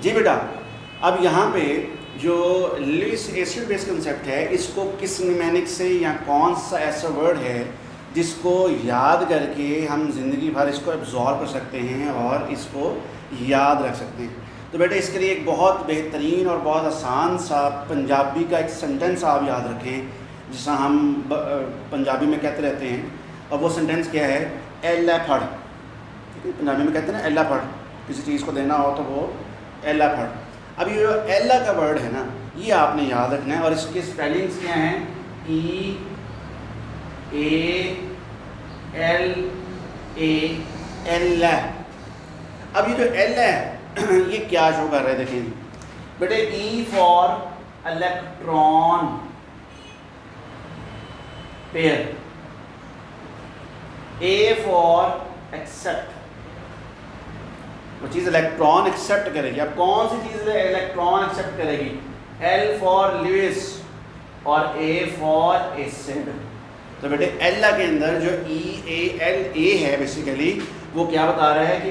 जी बेटा, अब यहाँ पे जो लुईस एसिड बेस कंसेप्ट है, इसको किस निमैनिक से या कौन सा ऐसा वर्ड है जिसको याद करके हम ज़िंदगी भर इसको एब्जॉर्व कर सकते हैं और इसको याद रख सकते हैं। तो बेटा इसके लिए एक बहुत बेहतरीन और बहुत आसान सा पंजाबी का एक सेंटेंस आप याद रखें, जिसे हम पंजाबी में कहते रहते हैं, और वो सेंटेंस क्या है, एला फड़। ठीक है, पंजाबी में कहते हैं ना एला फड़, किसी चीज़ को देना हो तो वो एला फड़। अब ये जो एला का वर्ड है ना, ये आपने याद रखना है, और इसके स्पेलिंग्स क्या हैं, E A L A एला। अब ये जो एल है ये क्या शो कर रहा है, देखें बेटे, E for electron pair, A for accept, वो चीज़ इलेक्ट्रॉन एक्सेप्ट करेगी। अब कौन सी चीज़ इलेक्ट्रॉन एक्सेप्ट करेगी, L फॉर लुईस और A फॉर एसिड। तो बेटे एला के अंदर जो EALA है बेसिकली वो क्या बता रहा है कि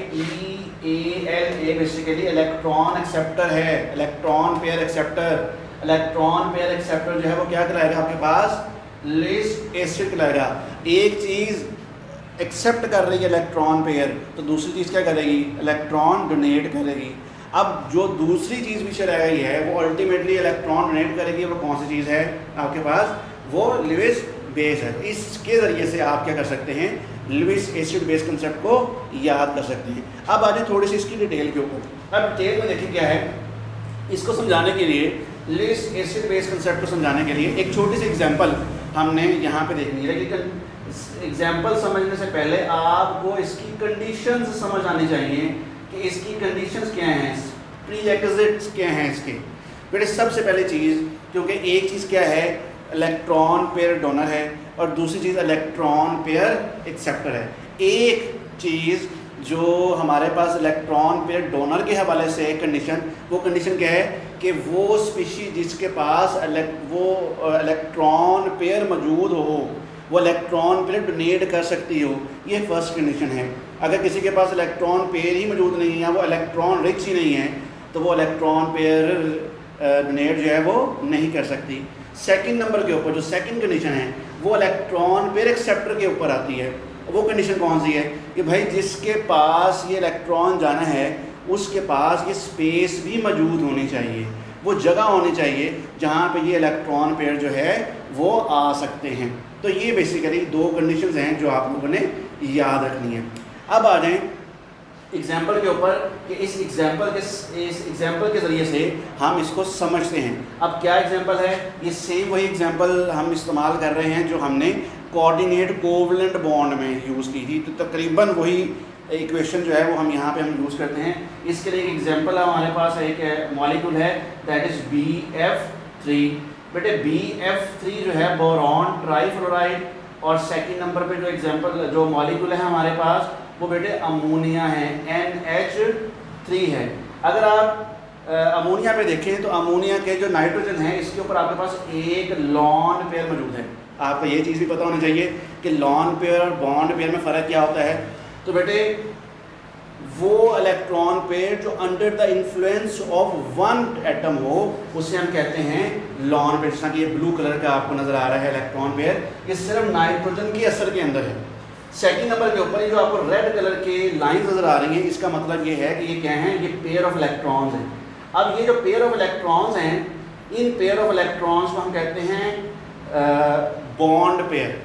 EALA बेसिकली इलेक्ट्रॉन एक्सेप्टर है, electron pair acceptor. Electron pair acceptor जो है वो क्या कराएगा आपके पास, लुईस एसिड कराएगा। एक चीज़ एक्सेप्ट कर रही है इलेक्ट्रॉन पेयर, तो दूसरी चीज़ क्या करेगी, इलेक्ट्रॉन डोनेट करेगी। अब जो दूसरी चीज़ पीछे रह गई है वो अल्टीमेटली इलेक्ट्रॉन डोनेट करेगी, वो कौन सी चीज़ है आपके पास, वो लुईस बेस है। इसके ज़रिए से आप क्या कर सकते हैं, लुईस एसिड बेस कंसेप्ट को याद कर सकते हैं। अब आ जाए थोड़ी सी इसकी डिटेल के ऊपर। अब डिटेल में देखिए क्या है, इसको समझाने के लिए, लुईस एसिड बेस कंसेप्ट को समझाने के लिए एक छोटी सी एग्जांपल हमने यहाँ पे देखनी है। लेकिन एग्जाम्पल समझने से पहले आपको इसकी कंडीशंस समझ आनी चाहिए कि इसकी कंडीशंस क्या हैं, प्रीरेक्विजिट्स क्या हैं इसके। बेटे सबसे पहले चीज़, क्योंकि एक चीज़ क्या है, इलेक्ट्रॉन पेयर डोनर है, और दूसरी चीज़ इलेक्ट्रॉन पेयर एक्सेप्टर है। एक चीज़ जो हमारे पास इलेक्ट्रॉन पेयर डोनर के हवाले से कंडीशन, वो कंडीशन क्या है कि वो स्पीशीज जिसके पास वो इलेक्ट्रॉन पेयर मौजूद हो, वो इलेक्ट्रॉन पेयर डोनेट कर सकती हो, ये फर्स्ट कंडीशन है। अगर किसी के पास इलेक्ट्रॉन पेयर ही मौजूद नहीं है, वो इलेक्ट्रॉन रिच ही नहीं है, तो वो इलेक्ट्रॉन पेयर डोनेट जो है वो नहीं कर सकती। सेकंड नंबर के ऊपर जो सेकंड कंडीशन है वो इलेक्ट्रॉन पेयर एक्सेप्टर के ऊपर आती है। वो कंडीशन कौन सी है कि भाई जिसके पास ये इलेक्ट्रॉन जाना है उसके पास ये स्पेस भी मौजूद होनी चाहिए, वो जगह होनी चाहिए जहाँ पे ये इलेक्ट्रॉन पेयर जो है वो आ सकते हैं। तो ये बेसिकली दो कंडीशंस हैं जो आप लोगों ने याद रखनी है। अब आ जाएं एग्जाम्पल के ऊपर कि इस एग्जाम्पल के ज़रिए से हम इसको समझते हैं। अब क्या एग्जाम्पल है, ये सेम वही एग्जाम्पल हम इस्तेमाल कर रहे हैं जो हमने कोऑर्डिनेट कोवलेंट बॉन्ड में यूज़ की थी। तो तकरीबन वही इक्वेशन जो है वो हम यहाँ पे हम यूज़ करते हैं। इसके लिए एक एग्जाम्पल हमारे पास एक मॉलिक्यूल है, दैट इज़ BF3। बेटे BF3 जो है बोरॉन ट्राईफ्लोराइड, और सेकंड नंबर पे जो एग्जाम्पल जो मॉलिक्यूल है हमारे पास वो बेटे अमोनिया है, NH3 है। अगर आप अमोनिया पे देखें तो अमोनिया के जो नाइट्रोजन है इसके ऊपर आपके पास एक लॉन पेयर मौजूद है। आपको ये चीज़ भी पता होनी चाहिए कि लॉन पेयर और बॉन्ड पेयर में फ़र्क क्या होता है। तो बेटे वो इलेक्ट्रॉन पेयर जो under the influence of one atom हो उसे हम कहते हैं लॉन पेयर। जैसा कि ये ब्लू कलर का आपको नज़र आ रहा है इलेक्ट्रॉन पेयर, ये सिर्फ नाइट्रोजन के असर के अंदर है। सेकंड नंबर के ऊपर ये जो आपको रेड कलर के लाइंस नज़र आ रही हैं, इसका मतलब ये है कि ये क्या हैं, ये पेयर ऑफ इलेक्ट्रॉन्स हैं। अब ये जो पेयर ऑफ इलेक्ट्रॉन्स हैं, इन पेयर ऑफ इलेक्ट्रॉन्स को हम कहते हैं बॉन्ड पेयर।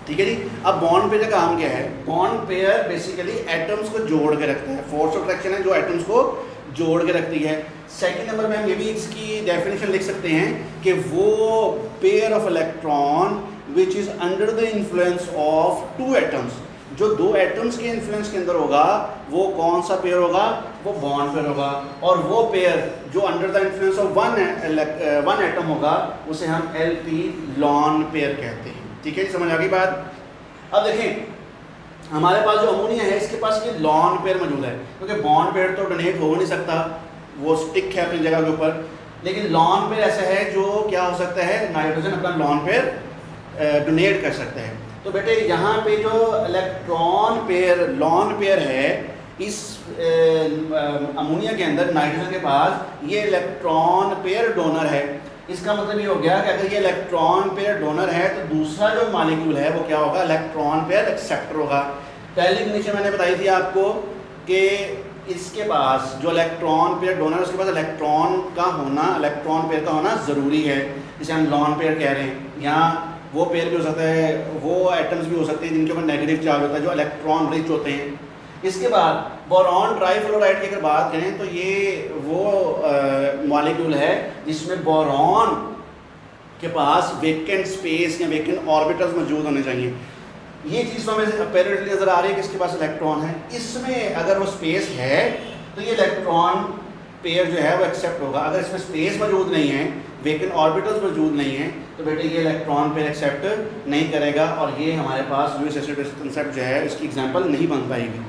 ठीक है जी। अब बॉन्ड पेयर का काम क्या है, बॉन्ड पेयर बेसिकली एटम्स को जोड़ के रखता है, फोर्स ऑफ अट्रैक्शन है जो एटम्स को जोड़ के रखती है। सेकंड नंबर में हम ये भी इसकी डेफिनेशन लिख सकते हैं कि वो pair of electron which is under the influence of two atoms, जो दो एटम्स के इन्फ्लुएंस के अंदर होगा वो कौन सा पेयर होगा, वो बॉन्ड पेयर होगा। और वो पेयर जो under the influence of one atom होगा उसे हम LP लॉन पेयर कहते हैं। ठीक है, समझ आ गई बात। अब देखें हमारे पास जो अमोनिया है इसके पास ये लॉन पेयर मौजूद है, क्योंकि बॉन्ड पेयर तो डोनेट हो नहीं सकता, वो स्टिक है अपनी जगह के ऊपर। लेकिन लॉन पेयर ऐसा है जो क्या हो सकता है, नाइट्रोजन अपना लॉन पेयर डोनेट कर सकता है। तो बेटे यहाँ पे जो इलेक्ट्रॉन पेयर लॉन पेयर है इस अमोनिया के अंदर नाइट्रोजन के पास ये इलेक्ट्रॉन पेयर डोनर है। इसका मतलब ये हो गया कि अगर ये इलेक्ट्रॉन पेयर डोनर है तो दूसरा जो मॉलिक्यूल है वो क्या होगा, इलेक्ट्रॉन पेयर एक्सेप्टर होगा। पहली कंडीशन मैंने बताई थी आपको कि इसके पास जो इलेक्ट्रॉन पेयर डोनर है उसके पास इलेक्ट्रॉन का होना, इलेक्ट्रॉन पेयर का होना ज़रूरी है, जिसे हम लॉन पेयर कह रहे हैं। यहाँ वो पेयर भी हो सकता है, वो एटम्स भी हो सकते हैं जिनके ऊपर नेगेटिव चार्ज होता है, जो इलेक्ट्रॉन रिच होते हैं। इसके बाद बोरॉन ट्राईफ्लोराइड की अगर बात करें तो ये वो मॉलिक्यूल है जिसमें बोरॉन के पास वेकेंट स्पेस या वेकेंट ऑर्बिटल्स मौजूद होने चाहिए। ये चीज़ तो हमें अपेरेंटली नज़र आ रही है कि इसके पास इलेक्ट्रॉन है। इसमें अगर वो स्पेस है तो ये इलेक्ट्रॉन पेयर जो है वो एक्सेप्ट होगा। अगर इसमें स्पेस मौजूद नहीं है, वेकेंट ऑर्बिटल्स मौजूद नहीं है, तो बेटे ये इलेक्ट्रॉन पेयर एक्सेप्ट नहीं करेगा और ये हमारे पास लुईस एसिड कंसेप्ट जो है इसकी एग्जांपल नहीं बन पाएगी।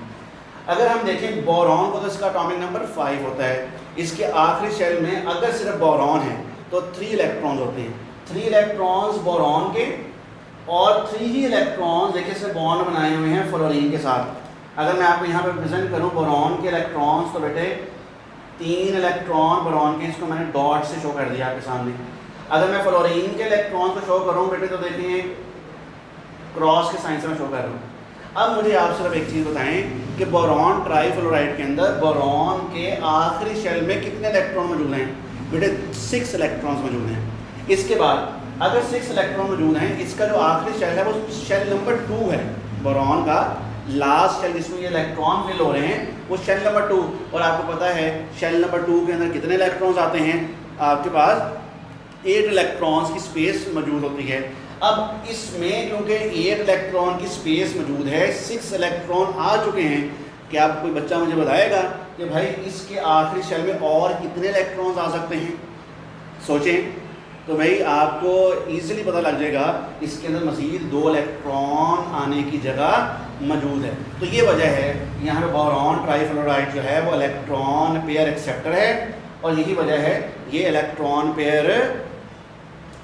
अगर हम देखें बोरॉन को तो इसका एटॉमिक नंबर 5 होता है। इसके आखिरी शेल में अगर सिर्फ बोरॉन है तो 3 इलेक्ट्रॉन्स होते हैं। 3 इलेक्ट्रॉन्स बोरॉन के और 3 ही इलेक्ट्रॉन्स देखिए से बॉन्ड बनाए हुए हैं फ्लोरीन के साथ। अगर मैं आपको यहाँ पर प्रेजेंट करूँ बोरॉन के इलेक्ट्रॉन्स तो बेटे 3 इलेक्ट्रॉन बोरॉन के, इसको मैंने डॉट से शो कर दिया आपके सामने। अगर मैं फ्लोरीन के इलेक्ट्रॉन्स को शो करूँ बेटे तो देखिए क्रॉस के साइन से मैं शो कर रहा हूँ। अब मुझे आप सिर्फ एक चीज़ बताएं कि बोरॉन ट्राईफ्लोराइड के अंदर बोरॉन के आखिरी शेल में कितने इलेक्ट्रॉन मौजूद हैं? बेटे 6 इलेक्ट्रॉन्स मौजूद हैं। इसके बाद अगर 6 इलेक्ट्रॉन मौजूद हैं, इसका जो आखिरी शेल है वो शेल नंबर 2 है। बोरॉन का लास्ट शेल जिसमें ये इलेक्ट्रॉन फिल हो रहे हैं वो शेल नंबर 2। और आपको पता है शेल नंबर 2 के अंदर कितने इलेक्ट्रॉन्स आते हैं? आपके पास 8 इलेक्ट्रॉन्स की स्पेस मौजूद होती है। अब इसमें क्योंकि 8 इलेक्ट्रॉन की स्पेस मौजूद है, 6 इलेक्ट्रॉन आ चुके हैं, क्या आप कोई बच्चा मुझे बताएगा कि भाई इसके आखिरी शेल में और कितने इलेक्ट्रॉन्स आ सकते हैं? सोचें तो भाई आपको ईजिली पता लग जाएगा इसके अंदर मज़ीद 2 इलेक्ट्रॉन आने की जगह मौजूद है। तो ये वजह है यहाँ पे बोरॉन ट्राईफ्लोराइड जो है वो इलेक्ट्रॉन पेयर एक्सेप्टर है और यही वजह है ये इलेक्ट्रॉन पेयर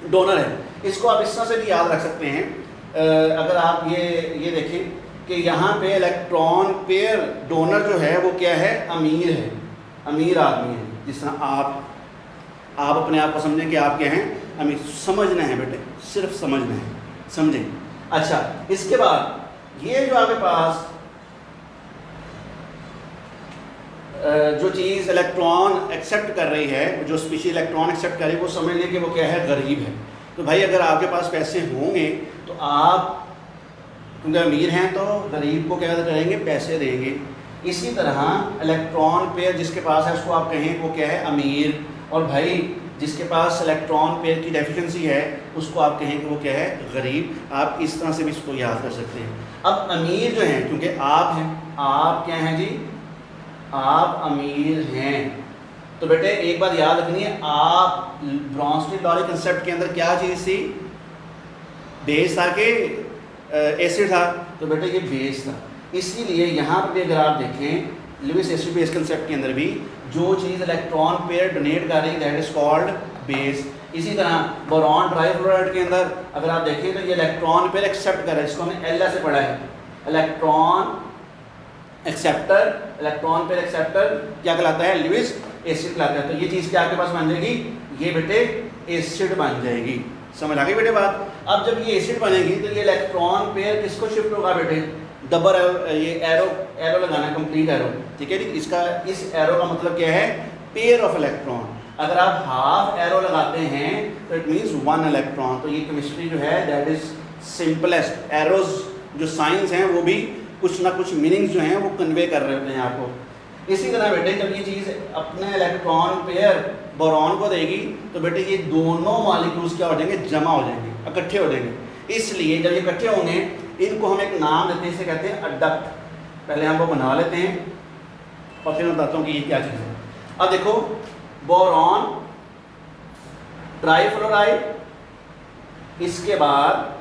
डोनर है। इसको आप इस तरह से भी याद रख सकते हैं। अगर आप ये देखें कि यहाँ पे इलेक्ट्रॉन पेयर डोनर जो है वो क्या है? अमीर है, अमीर आदमी है। जिस तरह आप अपने आप को समझें कि आप क्या हैं? अमीर। समझना है बेटे, सिर्फ समझना है, समझें। अच्छा, इसके बाद ये जो आपके पास जो चीज़ इलेक्ट्रॉन एक्सेप्ट कर रही है, जो स्पीशीज इलेक्ट्रॉन एक्सेप्ट कर रही है, वो समझ लें कि वो क्या है? गरीब है। तो भाई अगर आपके पास पैसे होंगे तो आप क्योंकि अमीर हैं तो गरीब को क्या करेंगे? पैसे देंगे। इसी तरह इलेक्ट्रॉन पेयर जिसके पास है उसको आप कहें वो क्या है? अमीर। और भाई जिसके पास इलेक्ट्रॉन पेयर की डेफिशिएंसी है उसको आप कहें कि वो क्या है? गरीब। आप इस तरह से भी इसको याद कर सकते हैं। अब अमीर जो हैं, क्योंकि आप हैं, आप क्या हैं जी? आप अमीर हैं। तो बेटे एक बात याद रखनी है, आप ब्रॉन्स्टी लॉ कंसेप्ट के अंदर क्या चीज़ थी? बेस था कि एसिड था? तो बेटे ये बेस था। इसीलिए यहाँ पर भी अगर आप देखें लुईस एसिड बेस कंसेप्ट के अंदर भी जो चीज़ इलेक्ट्रॉन पेयर डोनेट कर रही है दैट इज कॉल्ड बेस। इसी तरह बोरॉन ट्राईफ्लोराइड के अंदर अगर आप देखें तो ये इलेक्ट्रॉन पेयर एक्सेप्ट कर रहा है, जिसको हमने एल से पढ़ा है, electron acceptor. Electron pair acceptor क्या कहलाता है? लुईस एसिड कहलाता है। तो ये चीज़ क्या आपके पास बन जाएगी? ये बेटे एसिड बन जाएगी। समझ आ गई बेटे बात? अब जब ये एसिड बनेगी तो ये इलेक्ट्रॉन पेयर किसको शिफ्ट होगा बेटे? डबल ये एरो लगाना, कंप्लीट एरो, ठीक है जी। इसका इस एरो का मतलब क्या है? Pair of electron. अगर आप हाफ एरो लगाते हैं तो इट मीन्स 1 इलेक्ट्रॉन। तो ये केमिस्ट्री जो है दैट इज सिंपलेस्ट। एरोज जो साइंस हैं वो भी कुछ ना कुछ मीनिंग्स जो हैं वो कन्वे कर रहे होते हैं आपको। इसी तरह बेटे जब ये चीज़ अपने इलेक्ट्रॉन पेयर बोरॉन को देगी तो बेटे ये दोनों मॉलिक्यूल्स क्या हो जाएंगे? जमा हो जाएंगे, इकट्ठे हो जाएंगे। इसलिए जब ये इकट्ठे होंगे इनको हम एक नाम देते हैं, इसे कहते हैं अडक्ट। पहले हम वो बना लेते हैं और फिर मैं बताता हूँ कि ये क्या चीज़ है। अब देखो बोरॉन ट्राईफ्लोराइड, इसके बाद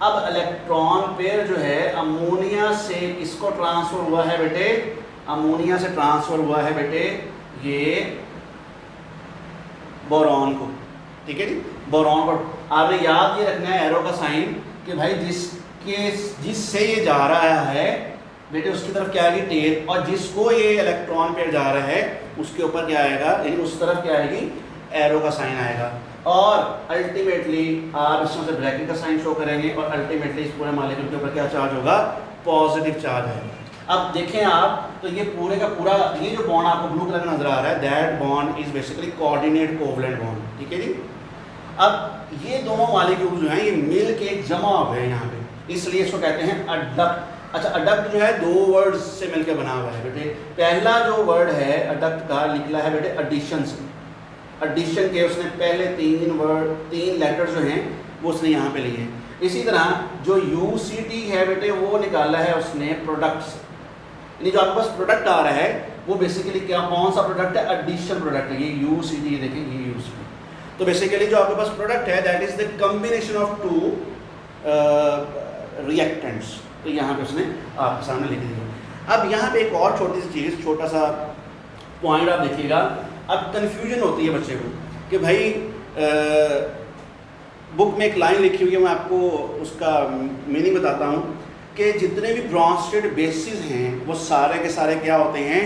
अब इलेक्ट्रॉन पेयर जो है अमोनिया से किसको ट्रांसफर हुआ है बेटे? अमोनिया से ट्रांसफर हुआ है बेटे ये बोरॉन को, ठीक है जी। बोरॉन को आपने याद ये रखना है एरो का साइन कि भाई जिससे ये जा रहा है बेटे उसकी तरफ क्या आएगी टेल, और जिसको ये इलेक्ट्रॉन पेयर जा रहा है उसके ऊपर क्या आएगा, यानी उस तरफ क्या आएगी एरो का साइन आएगा, और अल्टीमेटली आप इसमें से ब्रैकेट का साइन शो करेंगे और अल्टीमेटली इस पूरे मॉलिक्यूल के ऊपर क्या चार्ज होगा, पॉजिटिव चार्ज है। अब देखें आप तो ये पूरे का पूरा ये जो बॉन्ड आपको ब्लू कलर नजर आ रहा है, that bond is basically coordinate covalent bond, ठीक है जी। अब ये दोनों मॉलिक्यूल जो हैं ये मिल के जमा हो गए यहाँ पे, इसलिए इसको कहते हैं अडक्ट। अच्छा अडक्ट जो है दो वर्ड्स से मिलकर बना हुआ है बेटे। पहला जो वर्ड है अडक्ट का निकला है बेटे एडिशन से, एडिशन के उसने पहले तीन लेटर जो हैं वो उसने यहाँ पे लिए। इसी तरह जो UCT है बेटे वो निकाला है उसने प्रोडक्ट से, यानी जो आपके पास प्रोडक्ट आ रहा है वो बेसिकली क्या कौन सा प्रोडक्ट है, एडिशन प्रोडक्ट है, ये UCT देखें ये UCT। तो बेसिकली जो आपके पास प्रोडक्ट है that is the combination of to reactants, तो यहाँ पे उसने आपके सामने लिख दिया। अब यहाँ पे एक और छोटी सी चीज़, छोटा सा पॉइंट आप देखिएगा। अब कन्फ्यूजन होती है बच्चे को कि भाई बुक में एक लाइन लिखी हुई है, मैं आपको उसका मीनिंग बताता हूँ कि जितने भी ब्रॉन्स्टेड बेसिस हैं वो सारे के सारे क्या होते हैं,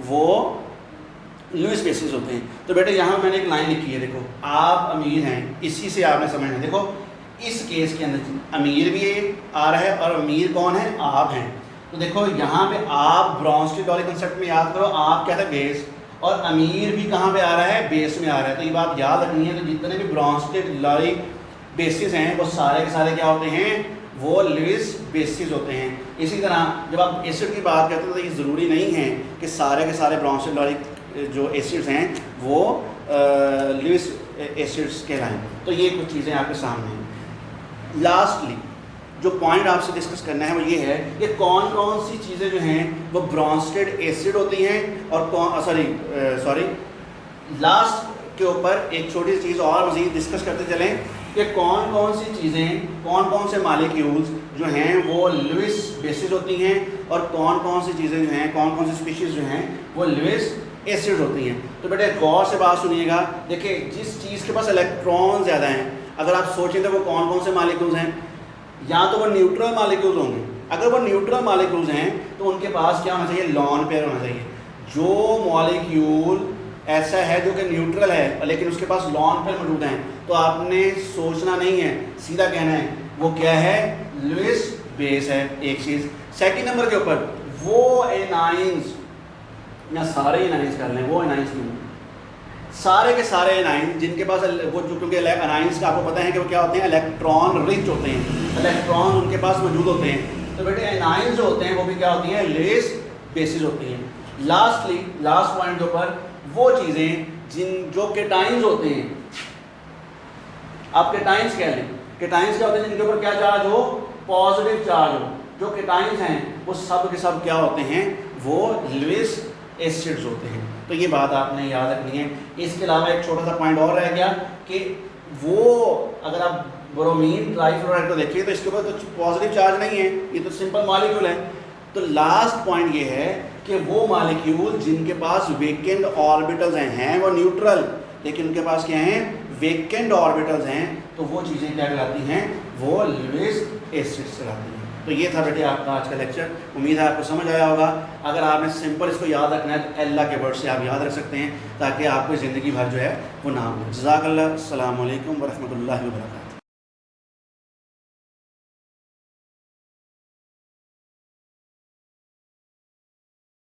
वो लुईस बेसिस होते हैं। तो बेटे यहाँ मैंने एक लाइन लिखी है, देखो आप अमीर हैं, इसी से आपने समझना है। देखो इस केस के अंदर अमीर भी आ रहा है और अमीर कौन है, आप हैं। तो देखो यहाँ पे आप ब्रॉन्स्टेड वाले कंसेप्ट में याद करो, आप क्या था बेस, और अमीर भी कहाँ पे आ रहा है, बेस में आ रहा है। तो ये बात याद रखनी है। तो जितने भी ब्रॉन्स्टेड वाले बेसिस हैं वो सारे के सारे क्या होते हैं, वो लुईस बेसिस होते हैं। इसी तरह जब आप एसिड की बात करते हैं तो ये ज़रूरी नहीं है कि सारे के सारे ब्रॉन्स्टेड वाले जो एसिड्स हैं वो लुईस एसिड्स कहलाएं। तो ये कुछ चीज़ें आपके सामने हैं। लास्टली जो पॉइंट आपसे डिस्कस करना है वो ये है कि कौन कौन सी चीज़ें जो हैं वो ब्रॉन्स्टेड एसिड होती हैं, और कौन लास्ट के ऊपर एक छोटी सी चीज़ और मज़ीद डिस्कस करते चलें कि कौन कौन सी चीज़ें, कौन कौन से मॉलिक्यूल्स जो हैं वो लुईस बेसिस होती हैं, और कौन कौन सी चीज़ें जो हैं, कौन कौन सी स्पीशीज़ जो हैं वो लुईस एसिड होती हैं। तो बेटे गौर से बात सुनिएगा। देखिए जिस चीज़ के पास इलेक्ट्रॉन ज़्यादा हैं, अगर आप सोचें तो वो कौन कौन से मॉलिक्यूल्स हैं, या तो वो न्यूट्रल मॉलिक्यूल्स होंगे। अगर वो न्यूट्रल मॉलिक्यूल्स हैं तो उनके पास क्या होना चाहिए, लॉन पेयर होना चाहिए। जो मॉलिक्यूल ऐसा है जो कि न्यूट्रल है लेकिन उसके पास लॉन पेयर मौजूद हैं, तो आपने सोचना नहीं है, सीधा कहना है वो क्या है, लुईस बेस है। एक चीज़। सेकंड नंबर के ऊपर वो एनाइंस, या सारे एनाइंस कर लें, वो एनाइंस क्यों, सारे के सारे एनाइंस जिनके पास वो जो, क्योंकि एनाइंस का आपको पता है कि वो क्या होते हैं, इलेक्ट्रॉन रिच होते हैं, इलेक्ट्रॉन उनके पास मौजूद होते हैं। तो बेटे एनाइंस जो होते हैं वो भी क्या होती हैं, लुईस बेसिस होती हैं। लास्टली लास्ट पॉइंट के ऊपर वो चीज़ें जो केटाइंस होते हैं, आप केटाइंस कह लें, केटाइंस क्या होते हैं जिनके ऊपर क्या चार्ज हो, पॉजिटिव चार्ज हो। जो केटाइंस हैं वो सब के सब क्या होते हैं, वो लुईस एसिड्स होते हैं। तो ये बात आपने याद रखनी है। इसके अलावा एक छोटा सा पॉइंट और रह गया कि वो अगर आप ब्रोमीन ट्राइफ्लोराइड को देखिए तो इसके ऊपर तो पॉजिटिव चार्ज नहीं है, ये तो सिंपल मॉलिक्यूल है। तो लास्ट पॉइंट ये है कि वो मॉलिक्यूल जिनके पास वेकेंट ऑर्बिटल्स हैं वो न्यूट्रल, लेकिन उनके पास क्या हैं, वेकेंट ऑर्बिटल्स हैं, तो वो चीज़ें क्या कहलाती हैं, वो लुईस एसिड्स कहलाती हैं। तो ये था बेटे आपका आज का लेक्चर। उम्मीद है आपको समझ आया होगा। अगर आपने सिंपल इसको याद रखना है तो अल्लाह के वर्ड से आप याद रख सकते हैं, ताकि आपको ज़िंदगी भर जो है वो ना हो। जज़ाकल्लाह। अस्सलामु अलैकुम व रहमतुल्लाहि व बरकातहू।